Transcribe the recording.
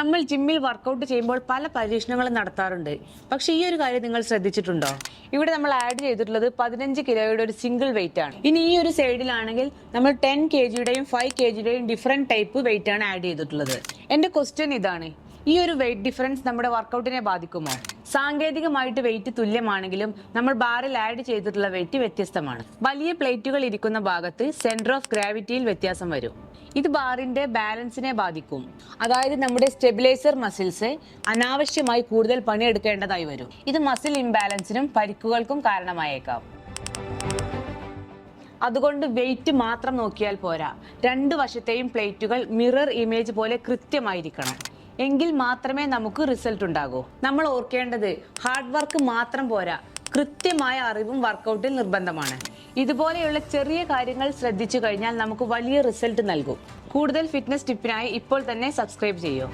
നമ്മൾ ജിമ്മിൽ വർക്കൗട്ട് ചെയ്യുമ്പോൾ പല പരീക്ഷണങ്ങളും നടത്താറുണ്ട്. പക്ഷേ ഈ ഒരു കാര്യം നിങ്ങൾ ശ്രദ്ധിച്ചിട്ടുണ്ടോ? ഇവിടെ നമ്മൾ ആഡ് ചെയ്തിട്ടുള്ളത് 15 കിലോയുടെ ഒരു സിംഗിൾ വെയിറ്റ് ആണ്. ഇനി ഈ ഒരു സൈഡിലാണെങ്കിൽ നമ്മൾ 10 kgയുടെയും 5 kgയുടെയും ഡിഫറെന്റ് ടൈപ്പ് വെയിറ്റ് ആണ് ആഡ് ചെയ്തിട്ടുള്ളത്. എന്റെ ക്വസ്റ്റ്യൻ ഇതാണ്, ഈ ഒരു വെയിറ്റ് ഡിഫറൻസ് നമ്മുടെ വർക്കൗട്ടിനെ ബാധിക്കുമോ? സാങ്കേതികമായിട്ട് വെയിറ്റ് തുല്യമാണെങ്കിലും നമ്മൾ ബാറിൽ ആഡ് ചെയ്തിട്ടുള്ള വെയിറ്റ് വ്യത്യസ്തമാണ്. വലിയ പ്ലേറ്റുകൾ ഇരിക്കുന്ന ഭാഗത്ത് സെന്റർ ഓഫ് ഗ്രാവിറ്റിയിൽ വ്യത്യാസം വരും. ഇത് ബാറിന്റെ ബാലൻസിനെ ബാധിക്കും. അതായത് നമ്മുടെ സ്റ്റെബിലൈസർ മസിൽസ് അനാവശ്യമായി കൂടുതൽ പണിയെടുക്കേണ്ടതായി വരും. ഇത് മസിൽ ഇംബാലൻസിനും പരിക്കുകൾക്കും കാരണമായേക്കാം. അതുകൊണ്ട് വെയിറ്റ് മാത്രം നോക്കിയാൽ പോരാ, രണ്ട് വശത്തെയും പ്ലേറ്റുകൾ മിറർ ഇമേജ് പോലെ കൃത്യമായിരിക്കണം. എങ്കിൽ മാത്രമേ നമുക്ക് റിസൾട്ട് ഉണ്ടാകൂ. നമ്മൾ ഓർക്കേണ്ടത് ഹാർഡ് വർക്ക് മാത്രം പോരാ, കൃത്യമായ അറിവും വർക്കൗട്ടിൽ നിർബന്ധമാണ്. ഇതുപോലെയുള്ള ചെറിയ കാര്യങ്ങൾ ശ്രദ്ധിച്ചു കഴിഞ്ഞാൽ നമുക്ക് വലിയ റിസൾട്ട് നൽകും. കൂടുതൽ ഫിറ്റ്നസ് ടിപ്പിനായി ഇപ്പോൾ തന്നെ സബ്സ്ക്രൈബ് ചെയ്യൂ.